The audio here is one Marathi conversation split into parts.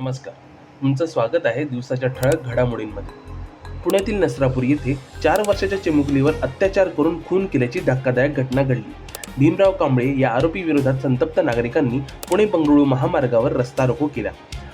नमस्कार. तुमचं स्वागत आहे दिवसाच्या ठळक घडामोडींमध्ये. पुण्यातील नसरापूर येथे 4 वर्षाच्या चिमुकलीवर अत्याचार करून खून केल्याची धक्कादायक घटना घडली. भीमराव कांबळे या आरोपी विरोधात संतप्त नागरिकांनी पुणे-बंगळुरू महामार्गावर रस्ता रोको केला.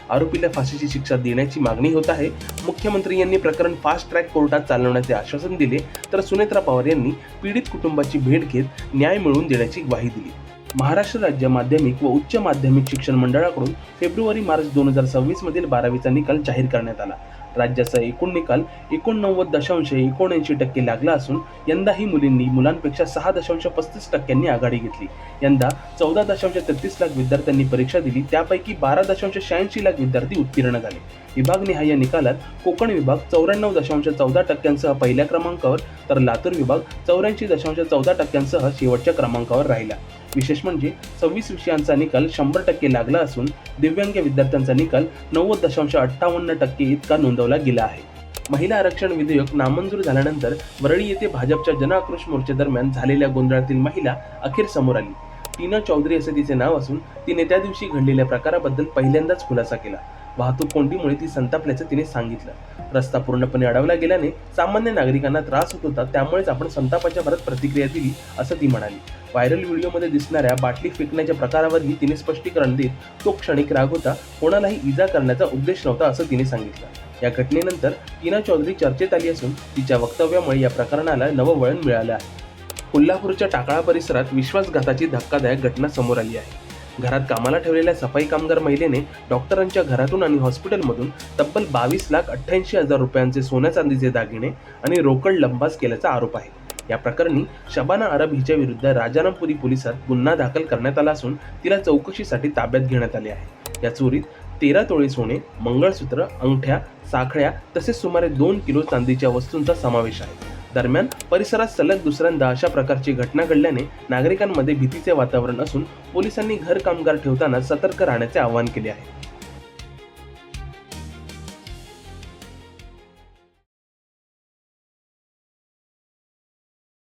आरोपीला फाशीची शिक्षा देण्याची मागणी होत आहे. मुख्यमंत्री यांनी प्रकरण फास्ट ट्रॅक कोर्टात चालवण्याचे आश्वासन दिले, तर सुनेत्रा पवार यांनी पीडित कुटुंबाची भेट घेत न्याय मिळवून देण्याची ग्वाही दिली. महाराष्ट्र राज्य माध्यमिक व उच्च माध्यमिक शिक्षण मंडळाकडून फेब्रुवारी-मार्च 2026 मधील 12वीचा निकाल जाहीर करण्यात आला. राज्याचा एकूण निकाल 89.79% लागला असून यंदाही मुलींनी मुलांपेक्षा 6.35% आघाडी घेतली. यंदा 14.33 लाख विद्यार्थ्यांनी परीक्षा दिली, त्यापैकी 12.86 लाख विद्यार्थी उत्तीर्ण झाले. विभागनिहाय निकालात कोकण विभाग 94.14% पहिल्या क्रमांकावर, तर लातूर विभाग 84.14% शेवटच्या क्रमांकावर राहिला. विशेष म्हणजे 26 विषयांचा निकाल 100% लागला असून दिव्यांग विद्यार्थ्यांचा निकाल 90.58% इतका नोंदवला गेला आहे. महिला आरक्षण विधेयक नामंजूर झाल्यानंतर वरळी येथे भाजपच्या जनआक्रोश मोर्चादरम्यान झालेल्या गोंधळातील महिला अखेर समोर आली. टीना चौधरी असे तिचे नाव असून तिने त्या दिवशी घडलेल्या प्रकाराबद्दल पहिल्यांदाच खुलासा केला. वाहतूक कोंडीमुळे ती संतापल्याचं तिने सांगितलं. रस्ता पूर्णपणे अडवला गेल्याने सामान्य नागरिकांना त्रास होत होता, त्यामुळेच आपण संतापाच्या भरात प्रतिक्रिया दिली, असं ती म्हणाली. व्हायरल व्हिडिओमध्ये दिसणाऱ्या बाटली फेकण्याच्या प्रकारावरही तिने स्पष्टीकरण देत तो क्षणिक राग होता, कोणालाही इजा करण्याचा उद्देश नव्हता, असं तिने सांगितलं. या घटनेनंतर टीना चौधरी चर्चेत आली असून तिच्या वक्तव्यामुळे या प्रकरणाला नवं वळण मिळालं आहे. कोल्हापूरच्या टाकळा परिसरात विश्वासघाताची धक्कादायक घटना समोर आली आहे. घरात कामाला ठेवलेल्या सफाई कामगार महिलेने डॉक्टरांच्या घरातून आणि हॉस्पिटलमधून तब्बल 22,88,000 रुपयांचे सोन्या चांदीचे दागिने आणि रोकड लंपास केल्याचा आरोप आहे. या प्रकरणी शबाना अरब हिच्या विरुद्ध राजारामपुरी पोलिसात गुन्हा दाखल करण्यात आला असून तिला चौकशीसाठी ताब्यात घेण्यात आले आहे. या चोरीत 13 तोळे सोने, मंगळसूत्र, अंगठ्या, साखळ्या तसेच सुमारे 2 किलो चांदीच्या वस्तूंचा समावेश आहे. दरम्यान परिसरात सलग दुसऱ्यांदा अशा प्रकारची घटना घडल्याने नागरिकांमध्ये भीतीचे वातावरण असून पोलिसांनी घर कामगार ठेवताना सतर्क राहण्याचे आवाहन केले आहे.